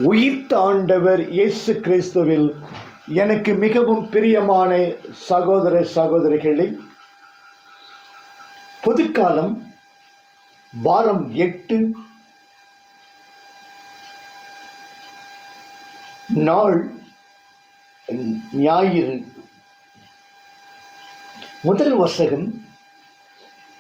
உயிர்த்த ஆண்டவர் இயேசு கிறிஸ்துவில் எனக்கு மிகவும் பிரியமான சகோதர சகோதரிகளே, பொதுக்காலம் வாரம் 8 நாள் ஞாயிறு. முதல் வாசகம்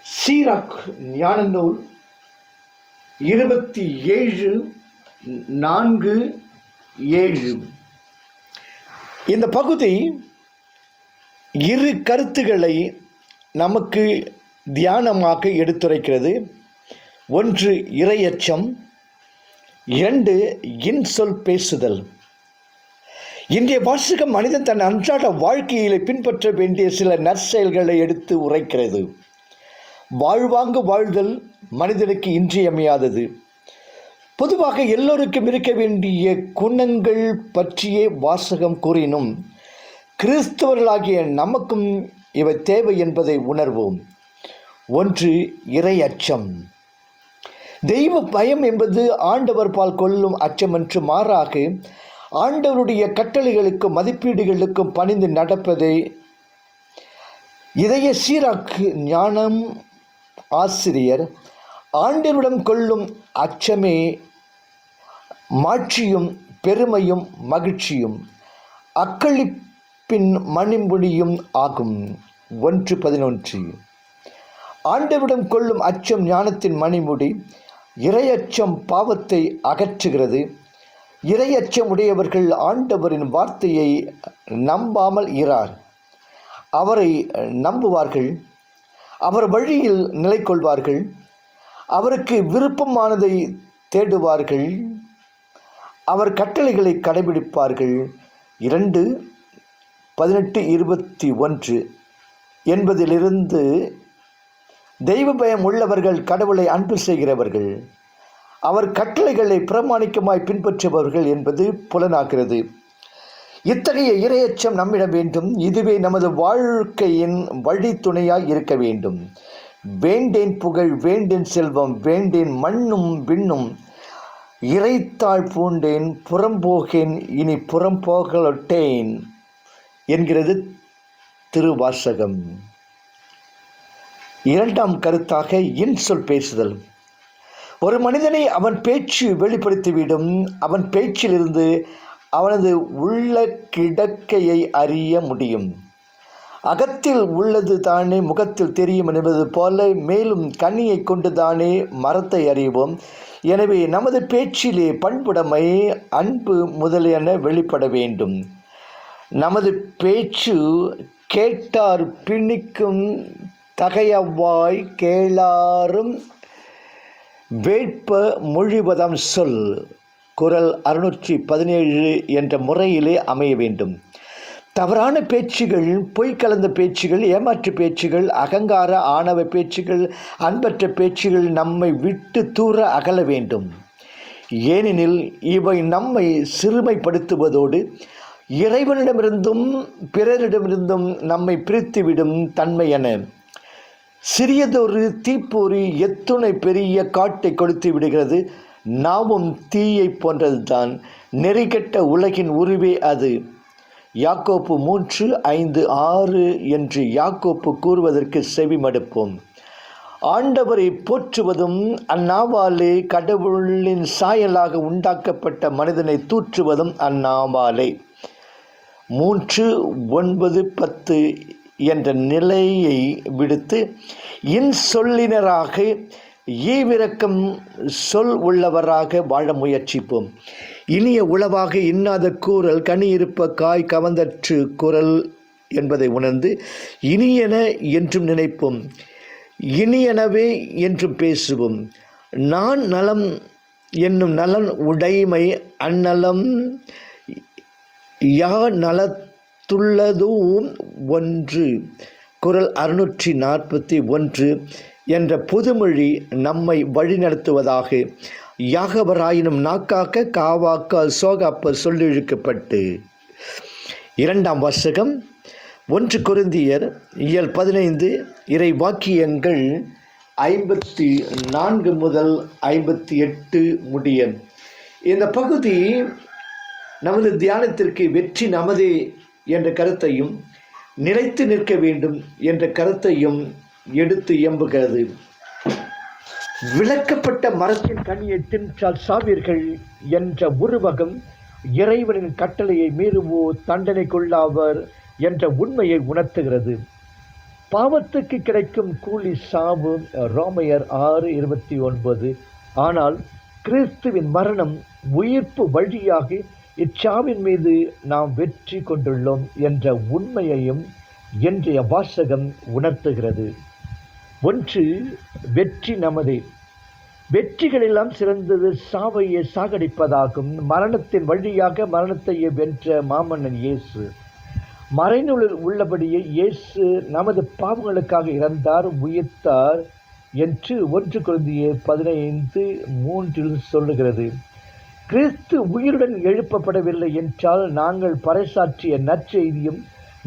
சீராக் ஞான நூல் 27:4-7. இந்த பகுதி இரு கருத்துக்களை நமக்கு தியானமாக எடுத்துரைக்கிறது. ஒன்று இறையச்சம், 2 இன்சொல் பேசுதல். இன்றைய வாசகம் மனிதன் தன் அன்றாட வாழ்க்கையில் பின்பற்ற வேண்டிய சில நற்செயல்களை எடுத்து உரைக்கிறது. வாழ்வாங்கு வாழ்தல் மனிதனுக்கு இன்றியமையாதது. பொதுவாக எல்லோருக்கும் இருக்க வேண்டிய குணங்கள் பற்றியே வாசகம் கூறினும் கிறிஸ்தவர்களாகிய நமக்கும் இவை தேவை என்பதை உணர்வோம். ஒன்று இறை அச்சம். தெய்வ பயம் என்பது ஆண்டவர் பால் கொள்ளும் அச்சமன்று மாறாக ஆண்டவருடைய கட்டளைகளுக்கும் மதிப்பீடுகளுக்கும் பணிந்து நடப்பதை இதய சீராக்கு ஞானம் ஆசிரியர் ஆண்டவரிடம் கொள்ளும் அச்சமே மாட்சியும் பெருமையும் மகிழ்ச்சியும் அக்களிப்பின் மணிமுடியும் ஆகும். 1:11. ஆண்டவரிடம் கொள்ளும் அச்சம் ஞானத்தின் மணிமுடி. இறையச்சம் பாவத்தை அகற்றுகிறது. இறையச்சம் உடையவர்கள் ஆண்டவரின் வார்த்தையை நம்பாமல் இரார். அவரை நம்புவார்கள், அவர் வழியில் நிலை கொள்வார்கள், அவருக்கு விருப்பமானதை தேடுவார்கள், அவர் கட்டளைகளை கடைபிடிப்பார்கள். 2:18-21 என்பதிலிருந்து தெய்வ பயம் உள்ளவர்கள் கடவுளை அன்பு செய்கிறவர்கள், அவர் கட்டளைகளை பிரமாணிக்கமாய் பின்பற்றுபவர்கள் என்பது புலனாகிறது. இத்தகைய இறையச்சம் நம்மிடம் வேண்டும். இதுவே நமது வாழ்க்கையின் வழி துணையாய் இருக்க வேண்டும். வேண்டேன் புகழ், வேண்டேன் செல்வம், வேண்டேன் மண்ணும் விண்ணும், இறைத்தாள் பூண்டேன், புறம்போகேன், இனி புறம்போகலொட்டேன் என்கிறது திருவாசகம். இரண்டாம் கருத்தாக இன்சொல் பேசுதல். ஒரு மனிதனை அவன் பேச்சு வெளிப்படுத்திவிடும். அவன் பேச்சிலிருந்து அவனது உள்ள கிடக்கையை அறிய முடியும். அகத்தில் உள்ளது தானே முகத்தில் தெரியும் என்பது போல மேலும் கண்ணியை கொண்டு தானே மரத்தை அறிவோம். எனவே நமது பேச்சிலே பண்புடைமை, அன்பு முதலியன வெளிப்பட வேண்டும். நமது பேச்சு கேட்டார் பிணிக்கும் தகையவாய் கேளாரும் வேட்ப மொழிவதம் சொல். குறள் 617 என்ற முறையிலே அமைய வேண்டும். தவறான பேச்சுகள், பொய் கலந்த பேச்சுகள், ஏமாற்று பேச்சுகள், அகங்கார ஆணவ பேச்சுகள், அன்பற்ற பேச்சுகள் நம்மை விட்டு தூர அகல வேண்டும். ஏனெனில் இவை நம்மை சிறுமைப்படுத்துவதோடு இறைவனிடமிருந்தும் பிறரிடமிருந்தும் நம்மை பிரித்துவிடும் தன்மையென. சிறியதொரு தீப்பொறி எத்துணை பெரிய காட்டை கொளுத்து விடுகிறது. நாமும் தீயை போன்றது தான். நெறிகெட்ட உலகின் உருவே அது. யாக்கோப்பு 3:5-6 என்று யாக்கோப்பு கூறுவதற்கு செவி மடுப்போம். ஆண்டவரை போற்றுவதும் அந்நாவாலே கடவுளின் சாயலாக உண்டாக்கப்பட்ட மனிதனை தூற்றுவதும் அந்நாவாலே. 3:9-10 என்ற நிலையை விடுத்து இன்சொல்லினராக ஈவிரக்கம் சொல் உள்ளவராக வாழ முயற்சிப்போம். இனிய உளவாக இன்னாத கூறல் கனி இருப்ப காய் கவந்தற்று குரல் என்பதை உணர்ந்து இனியன என்றும் நினைப்போம், இனியனவே என்றும் பேசுவோம். நான் நலம் என்னும் நலன் உடைமை அந்நலம் யா நலத்துள்ளதும் ஒன்று. குறள் 641 என்ற பொதுமொழி நம்மை வழிநடத்துவதாக. யாகவராயினும் நாக்காக்க காவாக்கால் சோகாப்பர் சொல்லிழுக்கப்பட்டு. இரண்டாம் வாசகம் 1 கொரிந்தியர் 15 இறை வாக்கியங்கள் 54 முதல் 58 முடிய. இந்த பகுதி நமது தியானத்திற்கு வெற்றி நமதே என்ற கருத்தையும் நிலைத்து நிற்க வேண்டும் என்ற கருத்தையும் எடுத்து இயம்புகிறது. விளக்கப்பட்ட மரத்தின் கனியை தின்றால் சாவீர்கள் என்ற உருவகம் இறைவனின் கட்டளையை மீறுவோ தண்டனைக்குள்ளாவர் என்ற உண்மையை உணர்த்துகிறது. பாவத்துக்கு கிடைக்கும் கூலி சாவு, ரோமையர் 6:29. ஆனால் கிறிஸ்துவின் மரணம் உயிர்ப்பு வழியாக இச்சாவின் மீது நாம் வெற்றி கொண்டுள்ளோம் என்ற உண்மையையும் இன்றைய வாசகம் உணர்த்துகிறது. 1. வெற்றி நமதே. வெற்றிகளெல்லாம் சிறந்தது சாவையை சாகடிப்பதாகும். மரணத்தின் வழியாக மரணத்தையே வென்ற மாமன்னன் இயேசு. மறைநூலில் உள்ளபடியே இயேசு நமது பாவங்களுக்காக இறந்தார், உயிர்த்தார் என்று 1 கொரிந்தியர் 15:3 சொல்லுகிறது. கிறிஸ்து உயிருடன் எழுப்பப்படவில்லை என்றால் நாங்கள் பறைசாற்றிய நற்செய்தியும்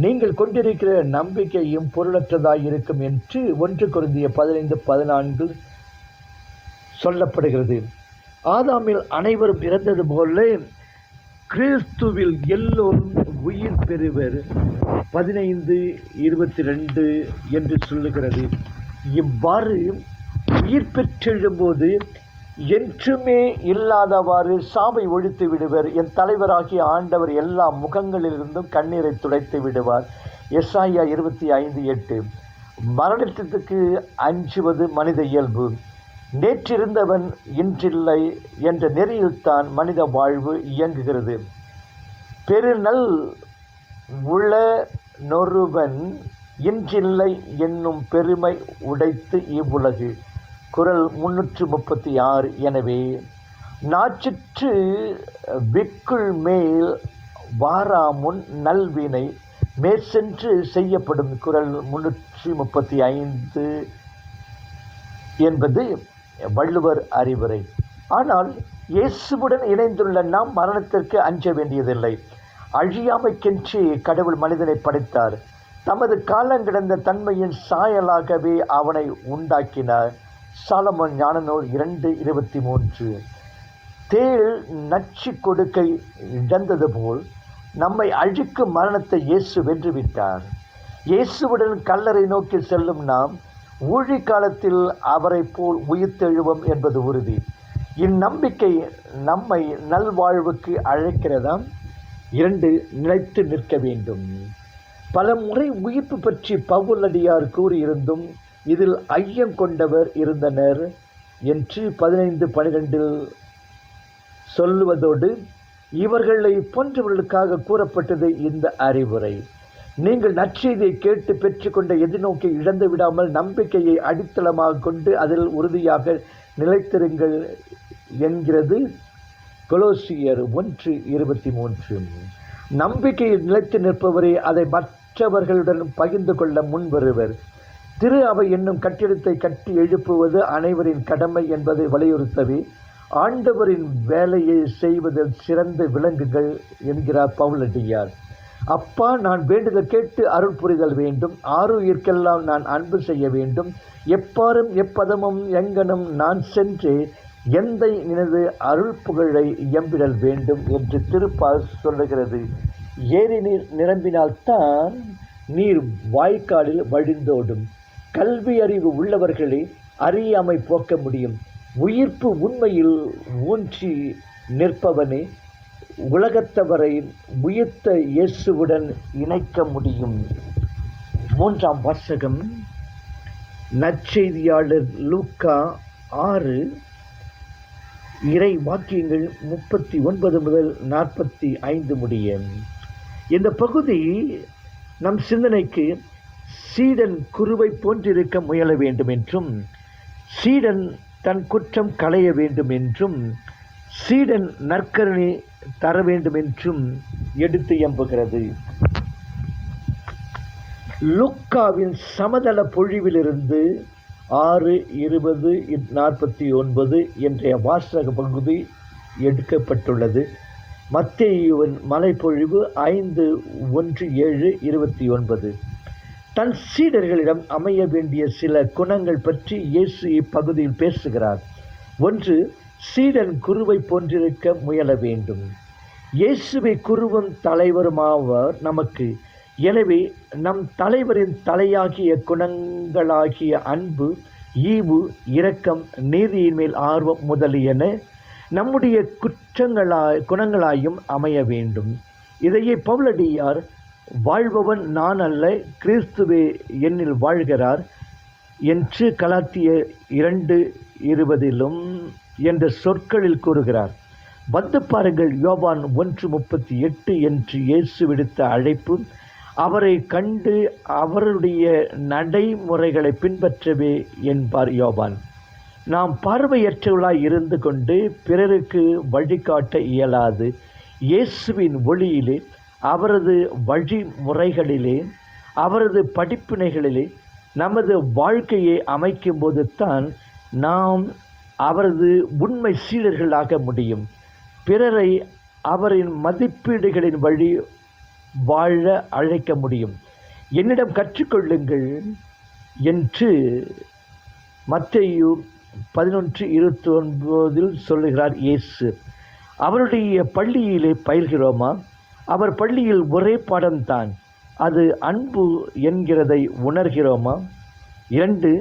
நீங்கள் கொண்டிருக்கிற நம்பிக்கையும் பொருளற்றதாயிருக்கும் என்று 1 கொரிந்தியர் 15:14 சொல்லப்படுகிறது. ஆதாமில் அனைவரும் இறந்தது போல கிறிஸ்துவில் எல்லோரும் உயிர் பெறுவர் 15:22 என்று சொல்லுகிறது. இவ்வாறு உயிர் பெற்றெழும்போது என்றுமே இல்லாதவாறு சாவை ஒழித்து விடுவர். என் தலைவராகிய ஆண்டவர் எல்லா முகங்களிலிருந்தும் கண்ணீரை துடைத்து விடுவார். எசாயா 25:8. மரணத்திற்கு அஞ்சுவது மனித இயல்பு. நேற்றிருந்தவன் இன்றில்லை என்ற நெறியில்தான் மனித வாழ்வு இயங்குகிறது. பெருநல் உள நொருவன் இன்றில்லை என்னும் பெருமை உடைத்து இவ்வுலகு. குறள் 336. எனவே நாச்சிற்று விக்குள் மேல் வாராமுன் நல்வினை மேற்சென்று செய்யப்படும். குறள் 335 என்பது வள்ளுவர் அறிவுரை. ஆனால் இயேசுவுடன் இணைந்துள்ள நாம் மரணத்திற்கு அஞ்ச வேண்டியதில்லை. அழியாமைக்கென்று கடவுள் மனிதனை படைத்தார். தமது காலங்கிடந்த தன்மையின் சாயலாகவே அவனை உண்டாக்கினார். சாலமோன் ஞானநூல் 2:23. தேள் நச்சு கொடுக்கை இழந்தது போல் நம்மை அழிக்கும் மரணத்தை இயேசு வென்றுவிட்டார். இயேசுவுடன் கல்லறை நோக்கி செல்லும் நாம் ஊழி காலத்தில் அவரை போல் உயிர்த்தெழுவோம் என்பது உறுதி. இந்நம்பிக்கை நம்மை நல்வாழ்வுக்கு அழைக்கிறதாம். 2. நிலைத்து நிற்க வேண்டும். பல முறை உயிர்ப்பு பற்றி பவுலடியார் கூறியிருந்தும் இதில் ஐயம் கொண்டவர் இருந்தனர் என்று 15:12 சொல்லுவதோடு இவர்களை போன்றவர்களுக்காக கூறப்பட்டது இந்த அறிவுரை. நீங்கள் நற்செய்தியை கேட்டு பெற்றுக்கொண்ட எதிர்நோக்கை இழந்து விடாமல் நம்பிக்கையை அடித்தளமாக கொண்டு அதில் உறுதியாக நிலைத்திருங்கள் என்கிறது கொலோசியர் 1:23. நம்பிக்கையில் நிலைத்து நிற்பவரே அதை மற்றவர்களுடன் பகிர்ந்து கொள்ள முன் வருவர். திரு அவை என்னும் கட்டிடத்தை கட்டி எழுப்புவது அனைவரின் கடமை என்பதை வலியுறுத்தவே ஆண்டவரின் வேலையை செய்வதில் சிறந்து விளங்குங்கள் என்கிறார் பவுலடியார். அப்பா, நான் வேண்டுதல் கேட்டு அருள் புரிதல் வேண்டும். ஆருயிர்க்கெல்லாம் நான் அன்பு செய்ய வேண்டும். எப்பாரும் எப்பதமும் எங்கனும் நான் சென்று எந்தை நினது அருள் புகழை இயம்பிடல் வேண்டும் என்று திருப்பால் சொல்லுகிறது. ஏரி நீர் நிரம்பினால்தான் நீர் வாய்க்காலில் வழிந்தோடும். கல்வி அறிவு உள்ளவர்களே அறியாமை போக்க முடியும். உயிர்ப்பு உண்மையில் ஊன்றி நிற்பவனே உலகத்தவரை உயிர்த்த இயேசுவுடன் இணைக்க முடியும். 3ஆம் வாசகம் நற்செய்தியாளர் லூக்கா 6 இறை வாக்கியங்கள் 39 முதல் 45 முடிய. இந்த பகுதி நம் சிந்தனைக்கு சீடன் குருவை போன்றிருக்க முயல வேண்டும் என்றும், சீடன் தன் குற்றம் களைய வேண்டும் என்றும், சீடன் நற்கருணை தர வேண்டும் என்றும் எடுத்து எம்புகிறது. லூக்காவின் சமதள பொழிவிலிருந்து 6:20-49 என்ற வாசக பகுதி எடுக்கப்பட்டுள்ளது. மத்தேயுவின் மலைப்பொழிவு 5:1-7-29. தன் சீடர்களிடம் அமைய வேண்டிய சில குணங்கள் பற்றி இயேசு இப்பகுதியில் பேசுகிறார். 1. சீடன் குருவை போன்றிருக்க முயல வேண்டும். இயேசுவை குருவும் தலைவருமாவர் நமக்கு. எனவே நம் தலைவரின் தலையாகிய குணங்களாகிய அன்பு, ஈவு, இரக்கம், நீதியின் மேல் ஆர்வம் முதலியன நம்முடைய குணங்களாயும் அமைய வேண்டும். இதையே பவுலடியார் வாழ்பவன் நான் அல்ல, கிறிஸ்துவே என்னில் வாழ்கிறார் என்று கலாத்தியர் 2:20 என்ற சொற்களில் கூறுகிறார். வந்து பாருங்கள், யோவான் 1:38 என்று இயேசு விடுத்த அழைப்பு, அவரை கண்டு அவருடைய நடைமுறைகளை பின்பற்றவே என்பார் யோவான். நாம் பார்வையற்றவர்களாய் இருந்து கொண்டு பிறருக்கு வழிகாட்ட இயலாது. இயேசுவின் ஒளியிலே, அவரது வழிமுறைகளிலே, அவரது படிப்பினைகளிலே நமது வாழ்க்கையை அமைக்கும்போது தான் நாம் அவரது உண்மை சீடர்களாக முடியும். பிறரை அவரின் மதிப்பீடுகளின் வழி வாழ அழைக்க முடியும். என்னிடம் கற்றுக்கொள்ளுங்கள் என்று மத்தேயு 11:29 சொல்லுகிறார் இயேசு. அவருடைய பள்ளியிலே பயில்கிறோமா? அவர் பள்ளியில் ஒரே பாடம்தான், அது அன்பு என்கிறதை உணர்கிறோமா? 2.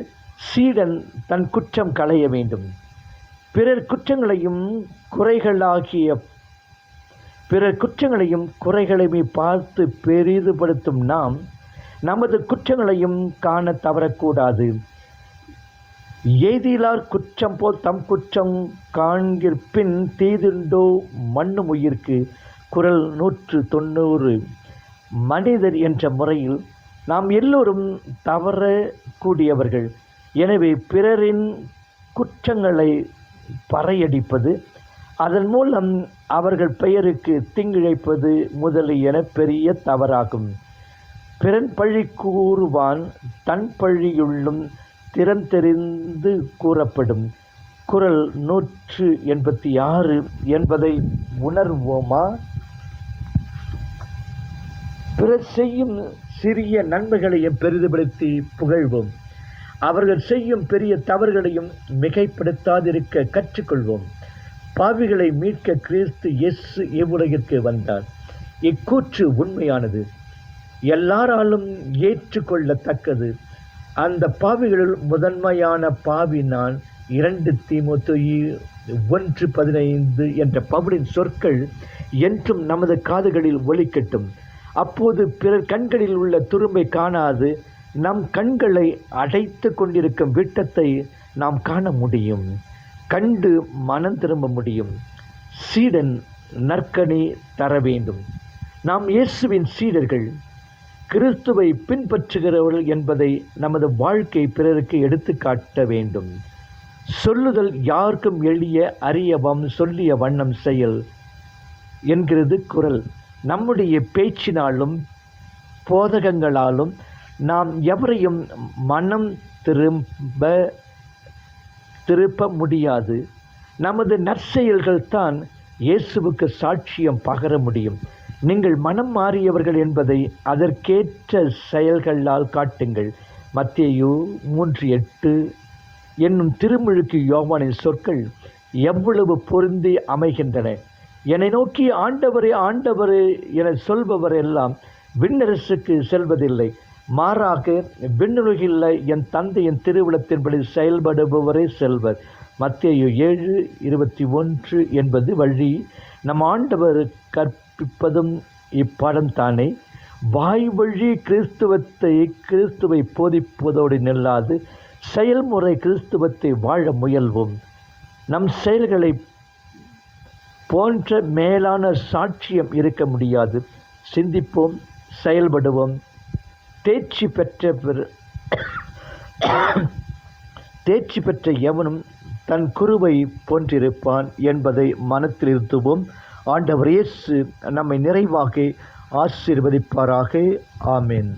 சீடன் தன் குற்றம் களைய வேண்டும். பிறர் குற்றங்களையும் குறைகளையுமே பார்த்து பெரிதுபடுத்தும் நாம் நமது குற்றங்களையும் காண தவறக்கூடாது. எய்திலார் குற்றம் போல் தம் குற்றம் காண்கிற்பின் தீதுண்டோ மண்ணும் உயிர்க்கு. குறள் 190. மனிதர் என்ற முறையில் நாம் எல்லோரும் தவறக்கூடியவர்கள். எனவே பிறரின் குற்றங்களை பறையடிப்பது, அதன் மூலம் அவர்கள் பெயருக்கு தீங்கிழைப்பது முதலியன பெரிய தவறாகும். பிறன் பழி கூறுவான் தன் பழியுள்ளும் திறந்தெறிந்து கூறப்படும். குறள் 186 என்பதை உணர்வோமா? பிறர் செய்யும் சிறிய நன்மைகளையும் பெரிதுபடுத்தி புகழ்வோம். அவர்கள் செய்யும் பெரிய தவறுகளையும் மிகைப்படுத்தாதிருக்க கற்றுக்கொள்வோம். பாவிகளை மீட்க கிறிஸ்து இயேசு இவ்வுலகிற்கு வந்தார். இக்கூற்று உண்மையானது, எல்லாராலும் ஏற்றுக்கொள்ளத்தக்கது. அந்த பாவிகளுள் முதன்மையான பாவி நான். 2 தீமோத்தேயு 1:15 என்ற பவுலின் சொற்கள் என்றும் நமது காதுகளில் ஒலிக்கட்டும். அப்போது பிறர் கண்களில் உள்ள துரும்பை காணாது நம் கண்களை அடைத்து கொண்டிருக்கும் விட்டத்தை நாம் காண முடியும், கண்டு மனம் திரும்ப முடியும். சீடன் நற்கனி தர வேண்டும். நாம் இயேசுவின் சீடர்கள், கிறிஸ்துவை பின்பற்றுகிறவர்கள் என்பதை நமது வாழ்க்கை பிறருக்கு எடுத்து காட்ட வேண்டும். சொல்லுதல் யாருக்கும் எளிய, அறியவம் சொல்லிய வண்ணம் செயல் என்கிறது குறள். நம்முடைய பேச்சினாலும் போதகங்களாலும் நாம் எவரையும் மனம் திருப்ப முடியாது. நமது நற்செயல்கள் தான் இயேசுவுக்கு சாட்சியம் பகர முடியும். நீங்கள் மனம் மாறியவர்கள் என்பதை அதற்கேற்ற செயல்களால் காட்டுங்கள். மத்தேயு 3:8 என்னும் திருமுழுக்கு யோவானின் சொற்கள் எவ்வளவு பொருந்தி அமைகின்றன. என்னை நோக்கி ஆண்டவரே ஆண்டவரே என சொல்பவர் எல்லாம் விண்ணரசுக்கு செல்வதில்லை, மாறாக விண்ணுலகில் என் தந்தையின் திருவிழத்தின்படி செயல்படுபவரே செல்வர். மத்தேயு 7:21 என்பது வழி நம் ஆண்டவர் கற்பிப்பதும் இப்பாடம் தானே. வாய் வழி கிறிஸ்துவை போதிப்பதோடு நில்லாது செயல்முறை கிறிஸ்துவத்தை வாழ முயல்வோம். நம் செயல்களை போன்ற மேலான சாட்சியம் இருக்க முடியாது. சிந்திப்போம், செயல்படுவோம். தேர்ச்சி பெற்ற எவனும் தன் குருவை போன்றிருப்பான் என்பதை மனத்தில் இருத்துவோம். ஆண்டவர் இயேசு நம்மை நிறைவாக ஆசீர்வதிப்பாராக. ஆமென்.